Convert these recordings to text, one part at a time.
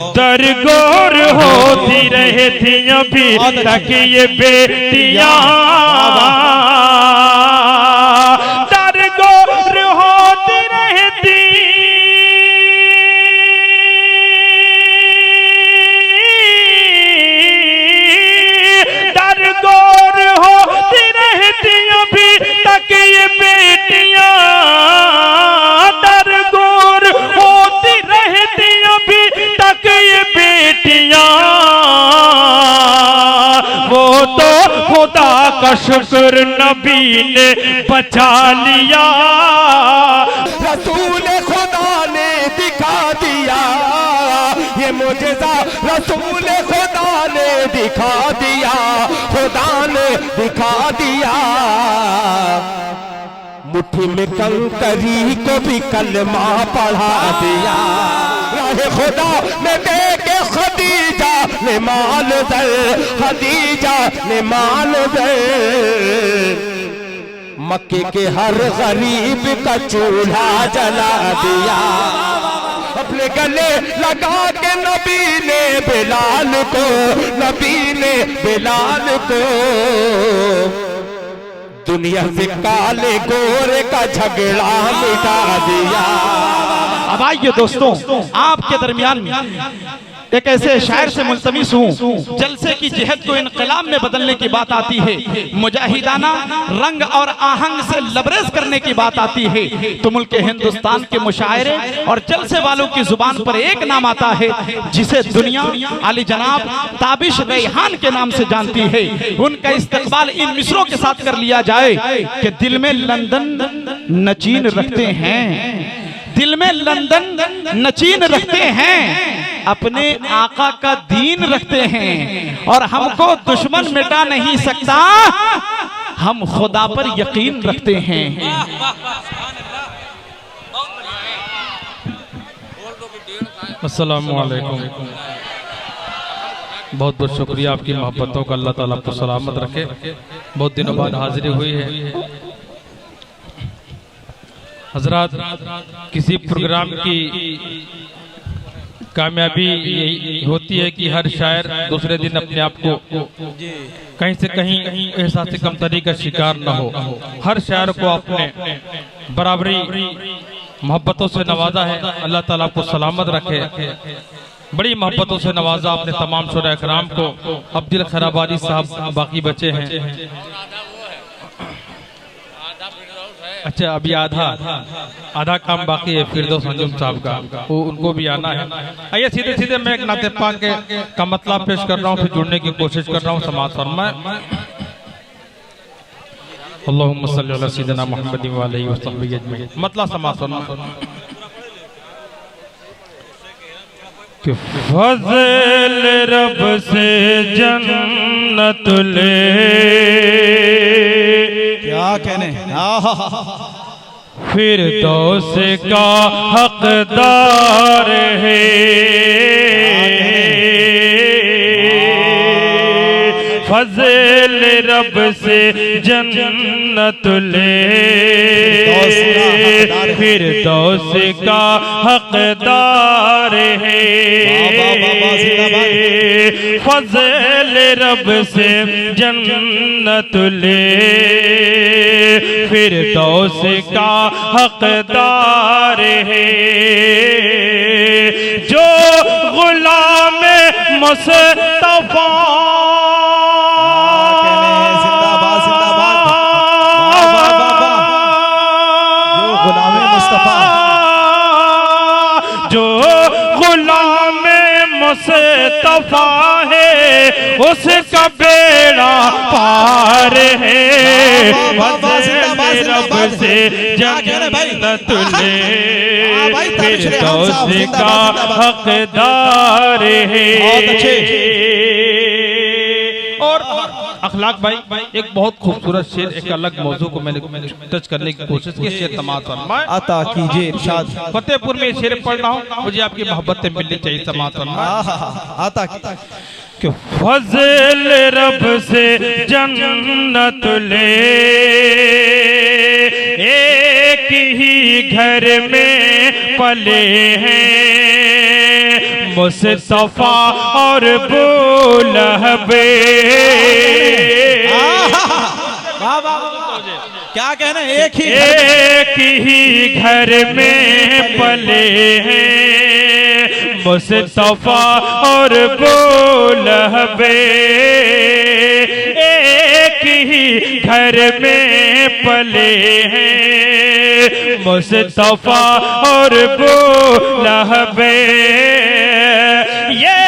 दरगोर होती रहती अभी तक ये बेटियां, दरगोर होती रहती दरगोर होती रहती अभी तक ये बेटियां, दरगोर होती रहती अभी तक ये बेटियां, वो तो खुदा का शुक्र नबी ने बचा लिया, रसूल खुदा ने दिखा दिया, ये मुझेज़ा रसूल खुदा ने दिखा दिया, खुदा ने दिखा दिया। मुट्ठी में कंकरी को भी कलमा पढ़ा दिया, राहे खुदा ने देके खदीजा ने माल दे, खदीजा ने माल दे, मक्के के हर गरीब का चूल्हा जला दिया, अपने गले लगा के नबी ने बिलाल को, नबी ने बिलाल को दुनिया से काले गोरे का झगड़ा मिटा दिया। अब आइए दोस्तों, आपके दरमियान में एक ऐसे शायर से मुल्तमिस हूँ, जलसे की जिहद को इनकलाब में बदलने की बात आती है, मुजाहिदाना रंग और आहंग से लबरेज करने की बात आती है, तो मुल्क हिंदुस्तान के मुशायरे और जलसे वालों की जुबान पर एक नाम आता है जिसे दुनिया आली जनाब ताबिश रेहान के नाम से जानती है। उनका इस्तकबाल इन मिसरों के साथ कर लिया जाए कि दिल में लंदन नचीन रखते हैं, दिल में लंदन नचीन रखते हैं, अपने आका का दीन रखते हैं, और हमको दुश्मन मिटा नहीं सकता, हम खुदा पर यकीन रखते हैं। अस्सलामु अलैकुम। बहुत बहुत शुक्रिया आपकी मोहब्बतों का, अल्लाह ताला आपको सलामत रखे। बहुत दिनों बाद हाजिरी हुई है। हजरात, किसी प्रोग्राम की कामयाबी यही होती है कि हर शायर दूसरे दिन अपने आप को कहीं से कहीं एहसास कमतरी का शिकार न हो। हर शायर को आपने बराबरी मोहब्बतों से नवाजा है, अल्लाह ताला आपको सलामत रखे। बड़ी मोहब्बतों से नवाजा आपने तमाम शुरा इकराम को। अब्दुल खैराबादी साहब बाकी बचे हैं। अच्छा, अभी आधा काम बाकी है फिरदौस अंजुम साहब का, वो उनको भी आना है। आइए सीधे सीधे मैं एक नाते पाक का मतलब पेश कर रहा हूँ, फिर जुड़ने की कोशिश कर रहा हूँ। समाअत फरमाएं। अल्लाहुम्मा सल्ली अला सय्यिदिना मुहम्मद व आलिहि व सहबिहि अजमईन। मतलब समाअत फरमाएं कि फज़ल रब से जन्नत ले, क्या कहने, फिरदौस का हकदार है, फज़ल रब से जन्नत ले, फिरदौस का हकदार है, फज़ल रब से जन्नत ले, फिरदौस का हकदार है, जो गुलाम मुस्तफा मुस्तफा है, उसका बेड़ा पार है, रब से जन्नत ले, फिरदौस का हकदार है। और अखलाक भाई, एक बहुत खूबसूरत शेर, एक अलग मौजू को मैंने टच करने की कोशिश की। शेर समाअत फरमाएं। अता कीजिए इरशाद। फतेहपुर में शेर पढ़ रहा हूँ, मुझे आपकी मोहब्बतें मिलनी चाहिए। समाअत फरमाएं। आता कि फज़ल रब से जन्नत ले, एक ही घर में पले हैं, मुस्तफा और बुलहबे। क्या कहना, एक ही घर में पले हैं मुस्तफा और बुलहबे। एक ही घर में पले हैं मुस्तफा और बुलहबे। ये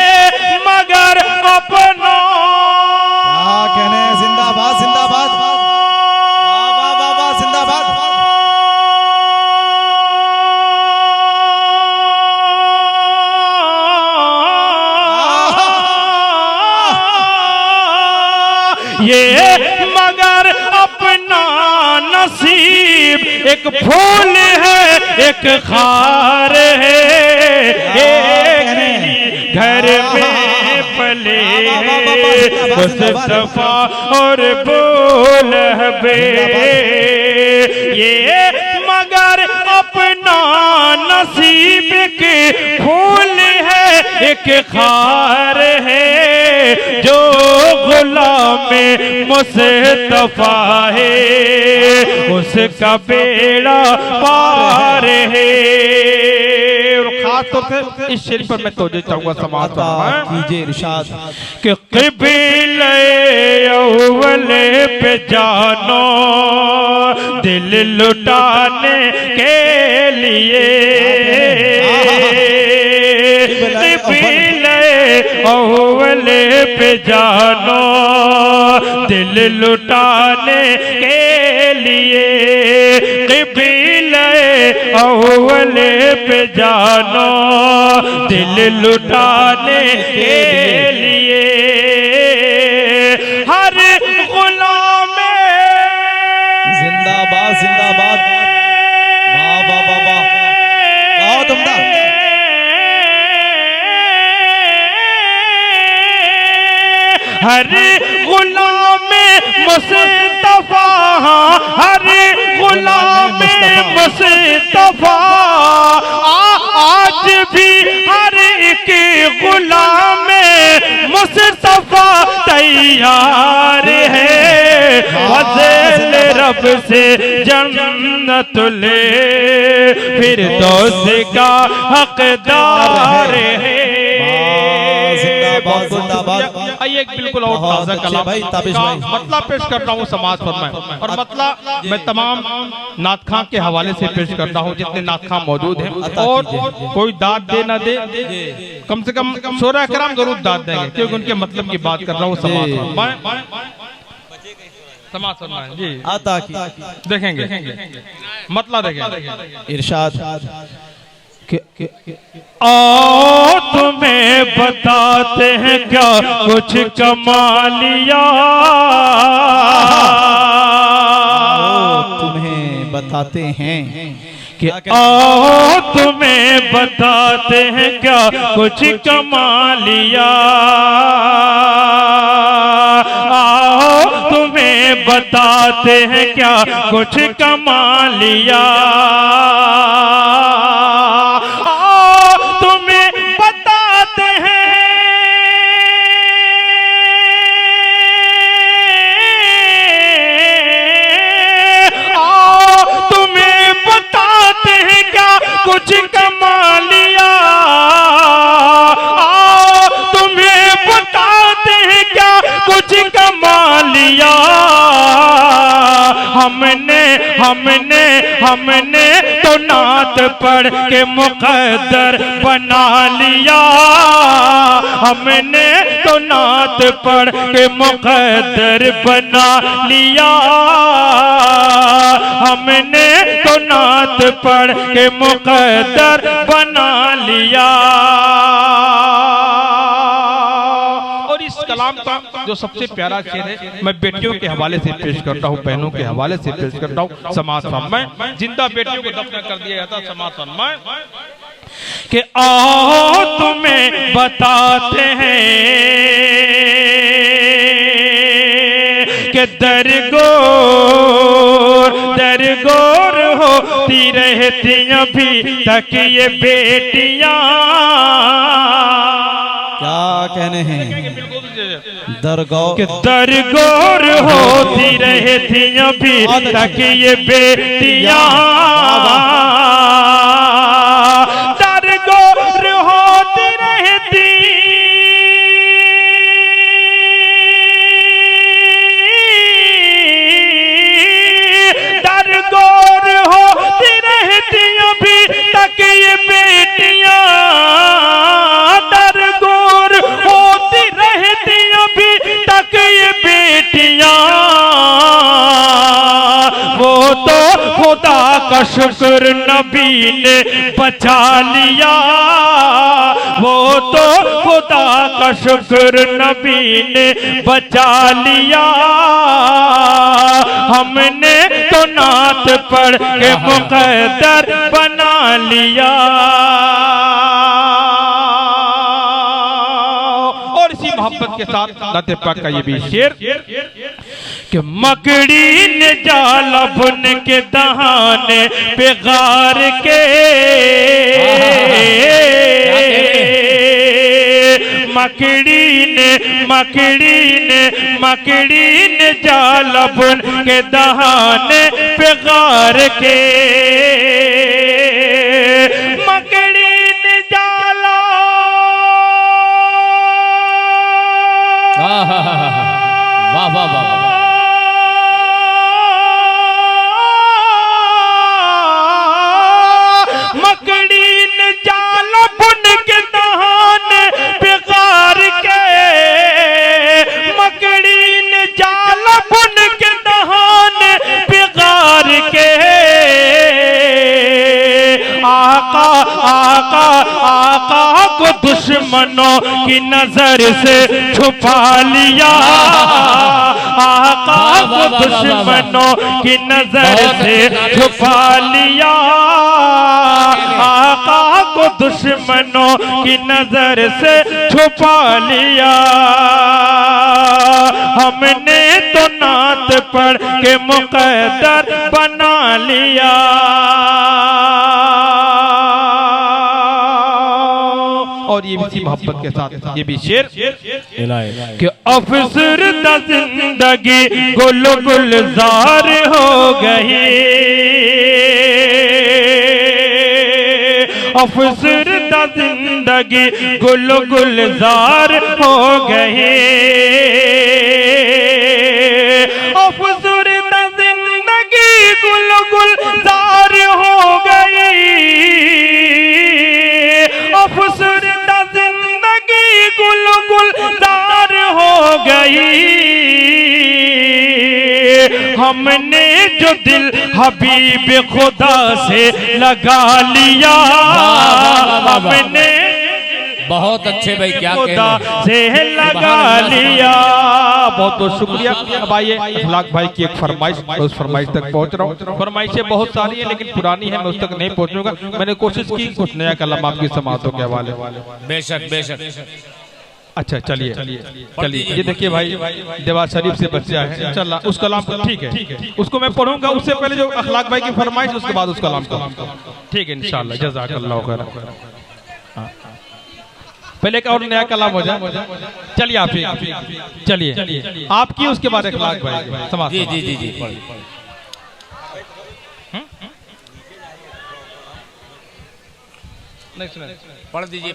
मगर अपना क्या कहने हैं, जिंदाबाद जिंदाबाद, वाह वाह वाह वाह, जिंदाबाद। ये मगर अपना नसीब एक फूल है एक खार है। एक घर में पले मुस्तफा और बुलहबे। ये मगर अपना नसीब के फूल है एक खार है। जो गुलाम मुस्तफा है उसका बेड़ा पार है। और खास तौर से इस शेर पर मैं तोजह चाहूंगा समाज कीजिए इरशाद कि क़िबले अव्वल पे जानो दिल लुटाने के लिए। क़िबले अव्वल पे जानो दिल लुटाने के लिए। क़िबले अव्वल पे जानो दिल लुटाने के लिए। हर गुलाम जिंदाबाद जिंदाबाद, वाह वाह वाह वाह, बहुत उम्दा। हर गुलाम मुस्तफा, हर गुलाम मुस्तफा आज भी हर एक गुलाम मुस्तफा तैयार है। फज़ल रब से जन्नत ले फिरदौस का हकदार है। जिंदाबाद जिंदाबाद। आइए एक बिल्कुल और ताज़ा कलाम भाई, ताबिश भाई। मतलब पेश कर रहा हूँ समाज फरमाए। और मतलब मैं तमाम नात खां के हवाले से पेश कर रहा हूँ जितने नात खां मौजूद हैं। और कोई दाद दे ना दे, कम से कम शोरा कराम जरूर दाद देंगे क्योंकि उनके मतलब की बात कर रहा हूँ। समाज फरमाए जी, आता की देखेंगे मतलब देखेंगे इरशाद। आओ तुम्हें बताते हैं क्या कुछ कमालिया। तुम्हें बताते हैं कि आओ तुम्हें बताते हैं क्या कुछ कमालिया। आओ तुम्हें बताते हैं क्या कुछ कमालिया। कुछ कमालिया। आओ तुम्हें बताते हैं क्या कुछ कमालिया। हमने तो नात पढ़ के मुकद्दर बना लिया। हमने तो नात पढ़ के मुकद्दर बना लिया। हमने तो नात पढ़ के मुकद्दर बना लिया। और इस कलाम का जो सबसे प्यारा शेर है मैं बेटियों के हवाले से पेश करता हूँ, बहनों के हवाले से पेश करता हूँ। समाज फरमाए, जिंदा बेटियों को दफन कर दिया जाता। समाज फरमाए कि आओ तुम्हें बताते हैं कि दरगोर दरगोर होती होती रहती अभी तक ये बेटियां। क्या कहने हैं दरगौर दरगोर होती रहती अभी तक ये बेटियां। दरगोर होती रहती दरगोर होती रहती अभी तक ये बेटियां। दरगोर होती रहती अभी तक ये बेटियां। वो तो खुदा का शुक्र नबी ने बचा लिया। वो तो खुदा का शुक्र नबी ने बचा लिया। हमने तो नात पढ़ के मुकद्दर बना लिया। और इसी मोहब्बत के साथ नाते पाक का ये भी शेर कि मकड़ी ने जाला बुन के दहाने पे गार के। मकड़ी ने जाला बुन के दहाने पे गार के। मकड़ी ने जाला वाह वाह वाह। मकड़ी ने जाल बुन के दहाने पे गार के। मकड़ी ने जाल बुन के दहाने पे गार के। आका आका आका को दुश्मनों की नजर से छुपा लिया। आका को दुश्मनों की नजर से छुपा लिया। आका को दुश्मनों की नजर से छुपा लिया। हमने तो नात पढ़ के मुकद्दर बना लिया। और ये भी इसी मोहब्बत के साथ ये भी शेर कि अफसरदा जिंदगी गुल गुलजार हो गई। अफसरदा जिंदगी गुल गुलजार हो गई। अफसरदा जिंदगी गुल गुलजार हो गई। अफसरदा जिंदगी गुल गुलजार हो गई। हमने जो दिल हबीब खुदा से लगा लिया। हमने बहुत अच्छे भाई, क्या खुदा से लगा लिया। बहुत बहुत शुक्रिया। अब आइए अखलाक भाई की एक फरमाइश, उस फरमाइश तक पहुंच रहा हूँ। फरमाइशें बहुत सारी हैं लेकिन पुरानी है, मैं उस तक नहीं पहुंचूंगा। मैंने कोशिश की कुछ नया कलम आपकी समातों के हवाले। बेशक बेशक। अच्छा चलिए चलिए, ये देखिए भाई देवार शरीफ से बच्चा है इंशाल्लाह, उस कलाम को ठीक है उसको मैं पढ़ूंगा। उससे पहले जो अखलाक भाई की फरमाइश, उसके बाद उस कलाम को ठीक है इंशाल्लाह। जज़ाकल्लाह खैर। पहले का और नया कलाम हो जाए। चलिए आप चलिए आपकी, उसके बाद अखलाक भाई समाज। जी जी जी जी पढ़ दीजिए।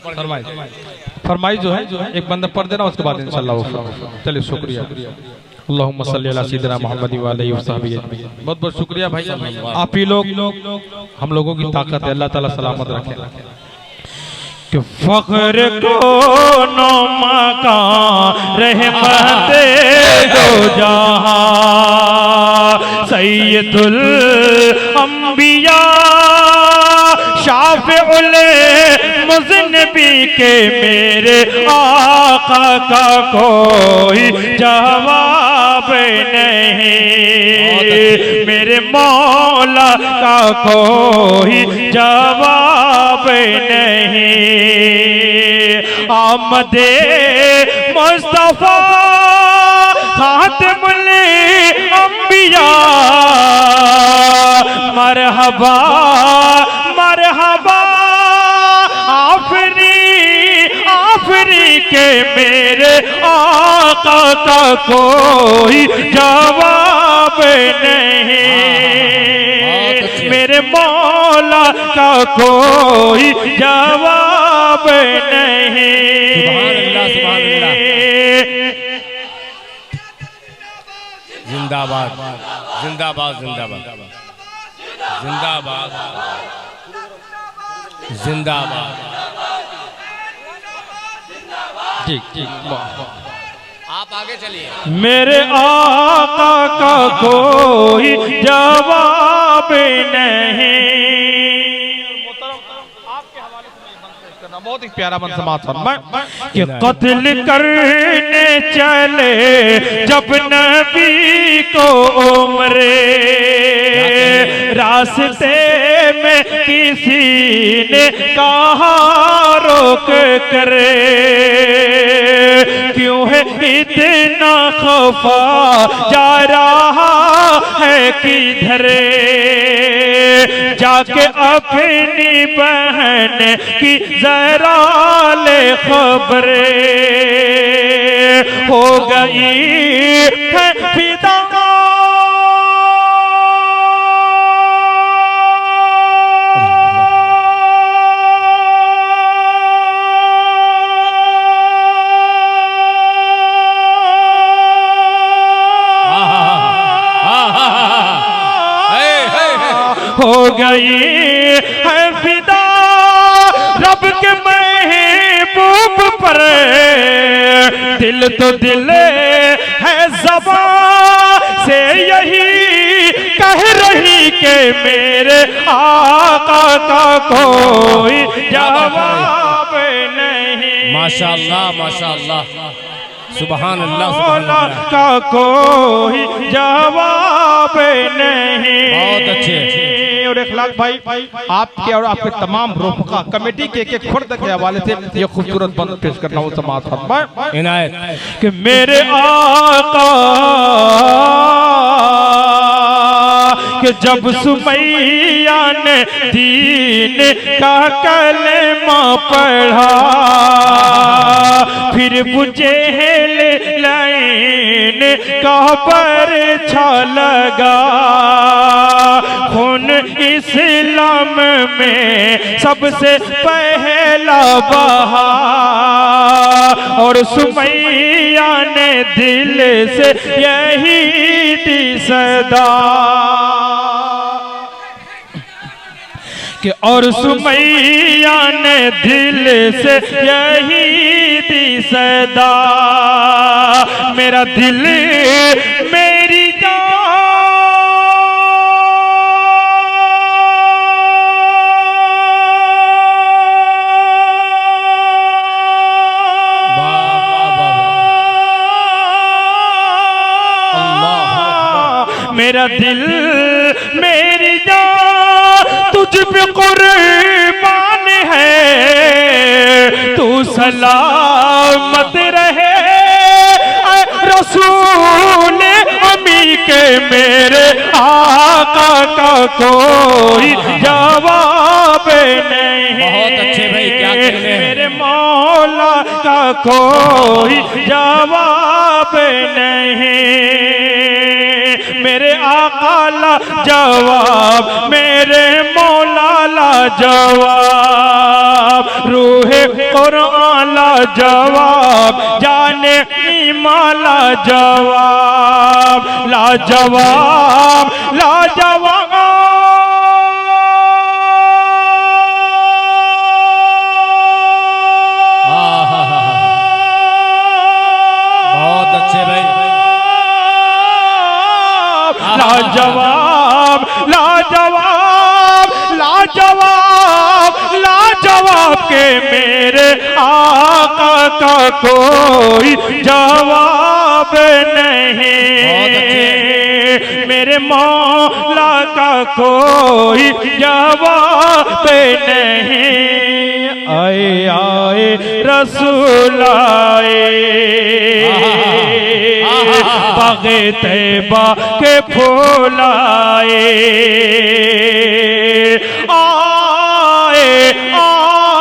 फरमाइश जो है एक बंदा पढ़ देना, उसके बाद इंशाल्लाह वो। चलिए शुक्रिया। अल्लाहुम्मा सल्ली अला सय्यिदिना मुहम्मद व अलैहि वसहबिही अजमईन। बहुत बहुत शुक्रिया भाई। आप ही लोग हम लोगों की ताकत है, अल्लाह ताला सलामत रखे। कि फख्र को नुमा का रहमत दो जहां सैयदुल अंबिया शाफिउल मुज़न्निबी के मेरे आका का कोई जवाब नहीं। मेरे मौला का कोई जवाब नहीं। आमदे मुस्तफा खातिमुल अंबिया मरहबा मरहबा आफरी के मेरे आका का कोई जवाब नहीं, मेरे मौला का कोई जवाब नहीं। सुभान अल्लाह, सुभान अल्लाह। जिंदाबाद जिंदाबाद जिंदाबाद जिंदाबाद जिंदाबाद। ठीक ठीक, आप आगे चलिए। मेरे आका का कोई जवाब नहीं। बहुत ही प्यारा बंद समाज कि कत्ल करने चले जब नबी को उम्रे, रास्ते में किसी ने कहा रोक करे, क्यों है इतना खफा जा रहा है किधर, जाके अपनी बहन की जरा ले खबर, हो गई है फिदा हो गई है फिदा रब के महबूब पर, दिल तो दिल है ज़बान से यही कह रही के मेरे आका का कोई जवाब नहीं। माशाअल्लाह माशाअल्लाह, सुभान अल्लाह सुभान मौला अल्लाह। का कोई जवाब नहीं। बहुत अच्छे। और इखलाक भाई आपके और आपके तमाम रोफका कमेटी के एक खुर्द के हवाले से ये खूबसूरत बंद पेश करना वो समाज इनायत कि मेरे आका कि जब सुमैया ने दीन का कलमा पढ़ा, फिर बुझे लाइन का बरछा लगा, खून इस्लाम में सबसे पहला बहा, और सुमैया ने दिल से यही दी सदा कि, और सुमैया ने दिल से यही दी सदा, मेरा दिल मेरी मेरा दिल मेरी जान तुझ पे कुर्बान है, तू सलामत रहे रसूल अमी के मेरे आका का कोई जवाब नहीं। बहुत अच्छे भाई, क्या कहने हैं। मेरे मौला का कोई जवाब नहीं, मेरे आका ला जवाब, मेरे मौला ला जवाब, रूहे कुरान ला जवाब, जाने ईमान ला जवाब, ला जवाब ला जवाब। बहुत अच्छे भाई। लाजवाब लाजवाब लाजवाब लाजवाब के मेरे आका का कोई जवाब नहीं, मेरे मौला का कोई जवाब नहीं। आए आए रसूल आए, बागे तैबा के फूल आए आए आए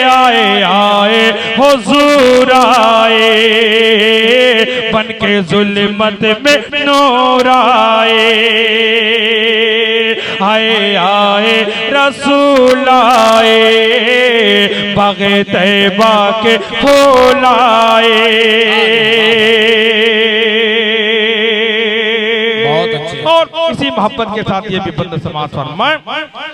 आए आए हुजूर आए बन के जुल्मत में नूर आए आए रसूल आए बागे तैबा के फूल आए। बहुत अच्छे। और इसी मोहब्बत के साथ ये भी बंद समाज फरमाए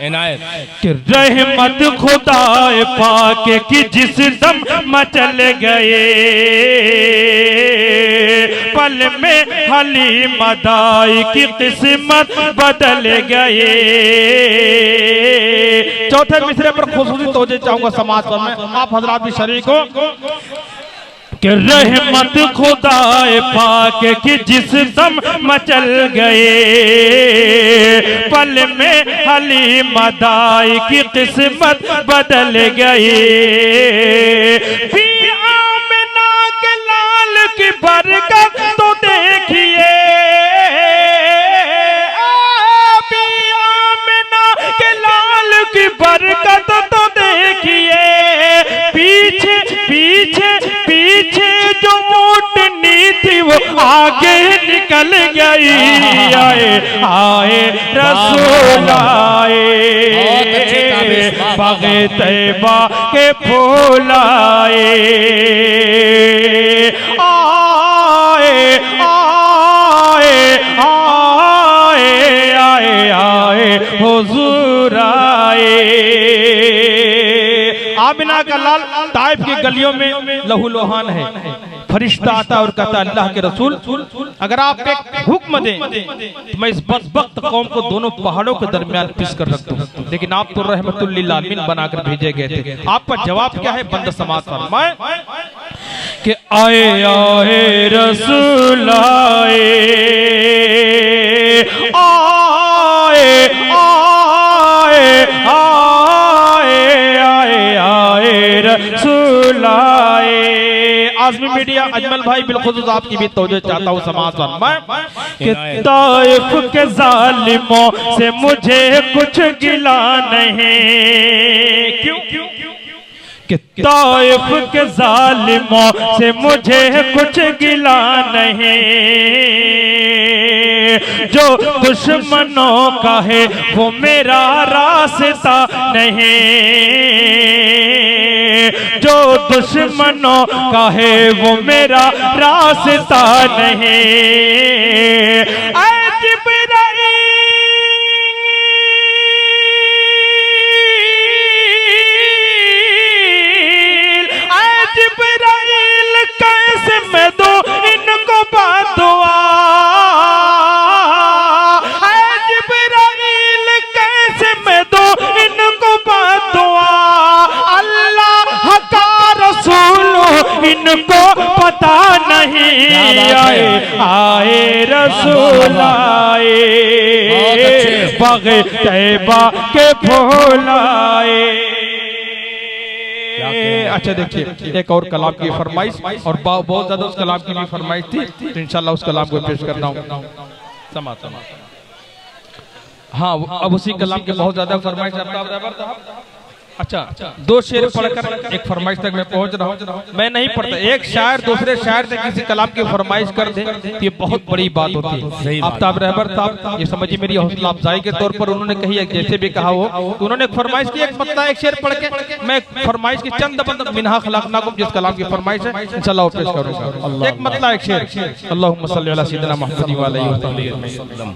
इनायत कि रहमत खुदाए पाक की जिस दम मचल गए पल में हलीमा दाई की किस्मत बदल गए। चौथे मिसरे पर खुसूसी तवज्जो चाहूंगा समाज पर मैं, आप हजरात भी शरीक हो। कि रहमत खुदाए पाक की जिस दम मचल गए पल में हलीमा दाई की किस्मत बदल गई। भी आमिना के लाल की बरकत तो देखिए भी आमिना के लाल की बरकत तो देखिए पीछे पीछे पीछे जो ऊँटनी थी वो आगे निकल गई। आए रसूल आए बागे तैबा के फूल आए आए आए आए आए हुजूर आए। आमिना का लाल ताइफ की गलियों में लहूलुहान है। फरिश्ता आता और कहता अल्लाह के रसूल अगर आप एक हुक्म दें तो मैं इस बदबख्त कौम को दोनों पहाड़ों के दरमियान पिस कर रख दूं, लेकिन आप तो रहमतुल लिल आलमीन बनाकर भेजे गए थे। आपका जवाब क्या है? बंद समाज फरमाए कि आए आए रसूल आए आए आए आए आए रसूल आए। आज़मी मीडिया अजमल भाई बिलखुसूस आपकी भी तवज्जो चाहता हूँ समाज पर मैं कि ताइफ के जालिमों से मुझे कुछ गिला नहीं। क्यों कि ताइफ के जालिमों से मुझे कुछ गिला नहीं। जो दुश्मनों का है वो मेरा रास्ता नहीं। जो दुश्मनों का है वो मेरा रास्ता नहीं। ऐ जिब्राईल कैसे मैं दूं इनको बदुआ। ऐ जिब्राईल कैसे मैं दूं इनको बदुआ। अल्लाह का रसूल इनको पता नहीं। आए रसूल आए बागे तैबा के फूल आए। अच्छा देखिए एक और कलाम की फरमाइश और बहुत ज्यादा उस कलाम की भी फरमाइश थी तो इंशाल्लाह उस कलाम को पेश करना हूँ। हाँ अब उसी कलाम के बहुत ज्यादा फरमाइश अच्छा दो शेर पढ़कर एक फरमाइश तक मैं पहुंच रहा हूँ। मैं नहीं पढ़ता, एक शायर दूसरे शायर से किसी कलाम की फरमाइश कर दे तो ये बहुत बड़ी बात होती है। आफ्ताब रहबर साहब ये समझिए मेरी हौसला अफजाई के तौर पर उन्होंने कही है जैसे भी कहा हो तो उन्होंने एक फरमाइश की, एक मतला एक शेर पढ़ के मैं फरमाइश की चंद बंद मिनहा खलाकनाकुम जिस कलाम की फरमाइश है इंशाल्लाह पेश करूंगा। एक मतला एक शेर। अल्लाहुम्मा सल्ली अला सय्यिदिना मुहम्मद व अलैहि वसल्लम।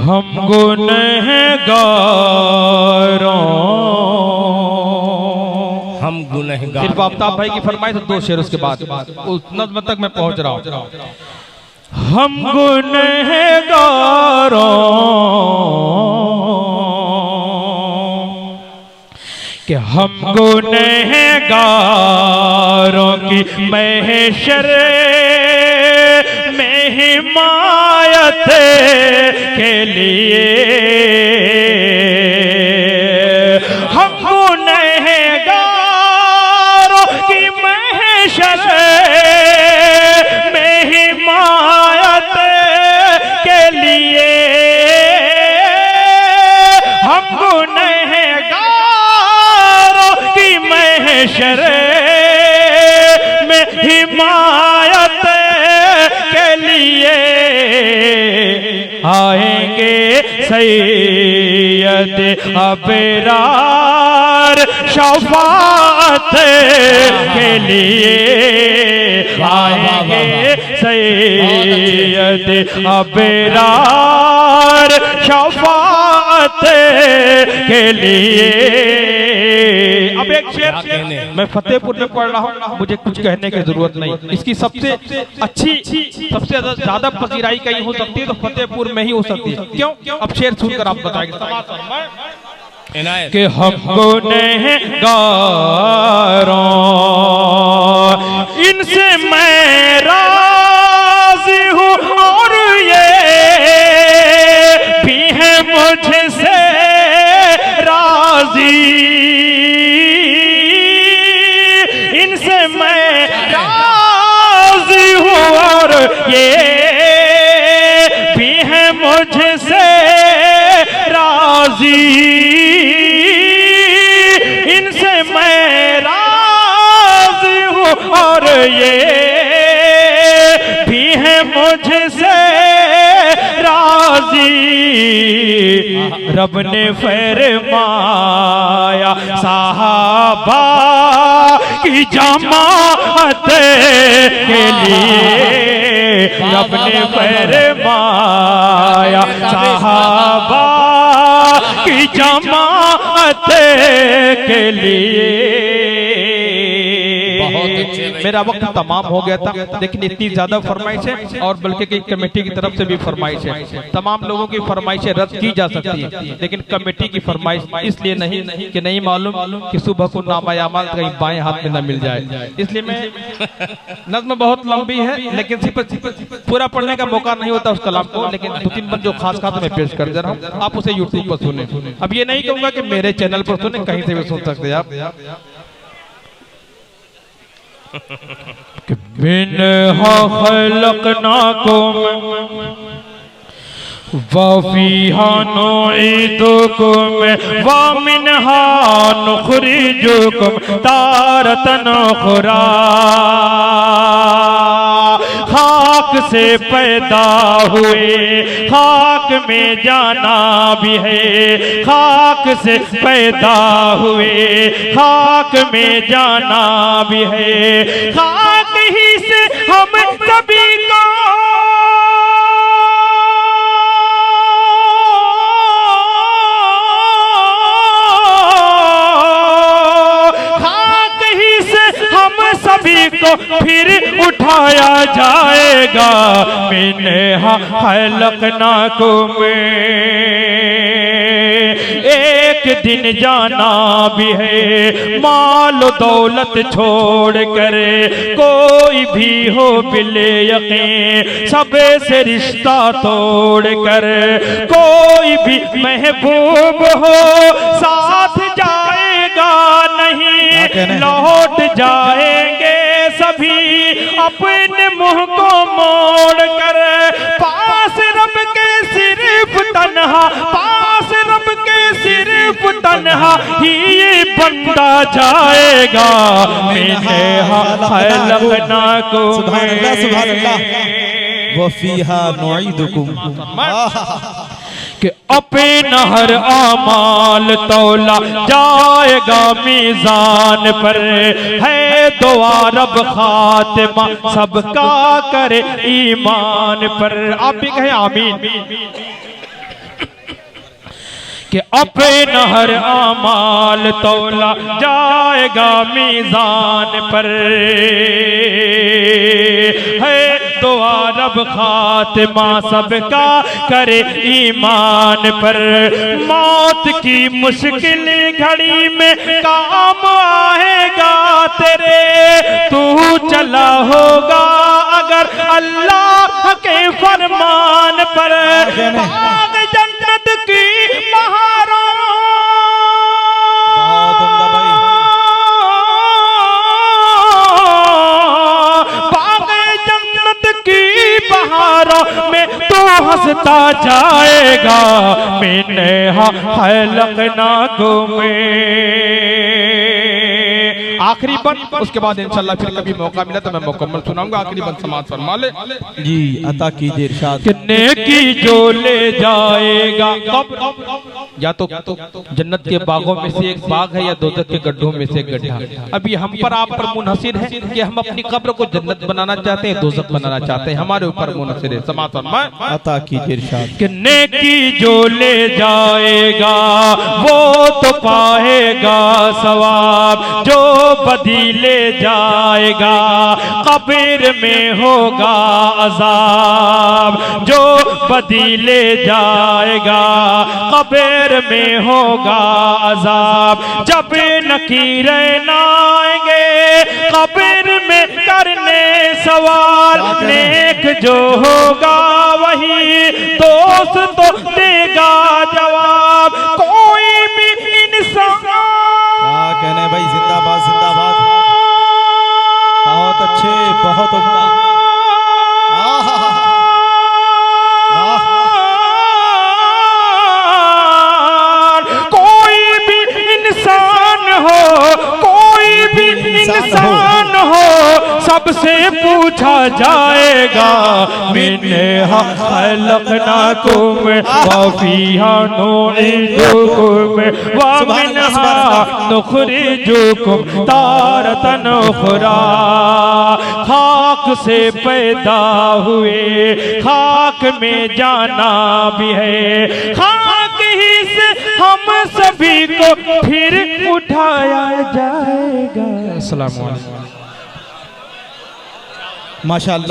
हम गुनहगारों हम गुनहगार। सिर्फ आफ्ताब भाई की फरमाइश तो दो शेर उसके बाद उस नज़्म तक मैं पहुंच रहा हूँ। हम गुनहगारों कि हम गुनहगारों की महशर में हिमायत के लिए हम गुनहगारों हम गुनहगारों की महशर में हिमायत के लिए आएंगे सैयद अबरार शफाअत के लिए आएंगे सैयद अबरार शफाअत के लिए। अब एक शेर मैं फतेहपुर में पढ़ रहा हूँ, मुझे कुछ कहने की जरूरत नहीं। इसकी सबसे अच्छी सबसे ज्यादा पजीराई कहीं हो सकती है तो फतेहपुर में ही हो सकती है। क्यों? अब शेर सुनकर आप बताएंगे इनायत कि हम गुनहगारों इनसे मैं राजी हूँ और ये भी है मुझसे राजी। इनसे मैं राजी हूँ और ये भी है मुझसे राजी। इनसे मैं राजी हूँ और ये भी है मुझसे राजी। रब ने फरमाया साहबा की जमात के लिए। रब ने फरमाया साहबा की जमात के लिए। मेरा वक्त तमाम हो गया था, लेकिन इतनी ज्यादा फरमाइश है और बल्कि की कमेटी की तरफ से भी फरमाइश है। तमाम लोगों की फरमाइशें रद्द की जा सकती है, लेकिन कमेटी की फरमाइश इसलिए नहीं कि नहीं मालूम कि सुबह को नामायामाल कहीं बाएं हाथ में न मिल जाए। इसलिए मैं नज़्म बहुत लंबी है, लेकिन पूरा पढ़ने का मौका नहीं होता उस कलाम को, लेकिन 2-3 बंद जो खास खास मैं पेश कर दे रहा हूँ, आप उसे यूट्यूब पर सुने। अब ये नहीं कहूंगा कि मेरे चैनल पर सुने, कहीं से भी सुन सकते हैं आप। मिन्हा खलक़नाकुम वफ़ीहा नुईदुकुम व मिन्हा नुख़रिजुकुम तारतन उख़रा। खाक से पैदा हुए खाक में जाना भी है, खाक से पैदा हुए खाक में जाना भी है। खाक ही से हम सभी को सभी को फिर उठाया जाएगा। मिन्हा खलक़नाकुम एक दिन जाना भी है, माल दौलत छोड़ कर कोई भी हो बिले यकीन सबे से रिश्ता तोड़ कर। कोई भी महबूब हो साथ जाएगा नहीं, लौट जाएंगे सभी अपने मुंह को मोड़ कर। पास रब के सिर्फ तन्हा, पास रब के सिर्फ तन्हा ही ये बंदा जाएगा। मिन्हा खलक़नाकुम वफ़ीहा नुईदुकुम। कि अपना हर आमाल तौला जाएगा मीज़ान पर। है दुआ रब खातिमा सबका करे ईमान पर। आप भी कहें आमीन। कि अपना हर आमाल तौला जाएगा मीज़ान पर। है दुआ रब खातिमा सबका करे ईमान पर। मौत की मुश्किल घड़ी में काम आएगा तेरे, तू चला होगा अगर अल्लाह के फरमान पर। बाग जन्नत की बहारों में तू हंस वास्ता जाएगा मैंने हलकनाकुम में। आखिरी बंद, उसके बाद इंशाल्लाह फिर कभी मौका मिला तो मैं मुकम्मल सुनाऊंगा। आखिरी बंद समाज फरमा ले जी अता कीजिए इरशाद। नेकी जो ले जाएगा कब, या तो जन्नत के बागों में से एक बाग है या दोजख के गड्ढों में से एक गड्ढा। अभी हम पर आप पर मुनहसिर है कि हम अपनी कब्र को जन्नत बनाना चाहते हैं, दोजख बनाना चाहते हैं, हमारे ऊपर मुनहसिर है। समाज फरमा अता कीजिए इरशाद। कि नेकी जो ले जाएगा वो तो पाएगा सवाब, जो बदी ले जाएगा कब्र में होगा अजाब, जो बदी ले जाएगा कब्र में होगा अजाब। जब नकीरें न आएंगे कब्र में करने सवाल, नेक जो होगा वही दोस्त तो देगा जवाब। कोई भी इंसान क्या कहने भाई, जिंदाबाद जिंदाबाद, बहुत अच्छे, बहुत उम्दा। कोई भी इंसान हो, कोई भी इंसान हो, सबसे पूछा जाएगा मैंने खलकनाकुम वफीहा नुईदुकुम व मिनहा नुखरिजुकुम तारतन उखरा। खाक से पैदा हुए खाक में जाना भी है, खाक ही से हम सभी को फिर उठाया जाएगा। अस्सलाम वालेकुम। माशाअल्लाह।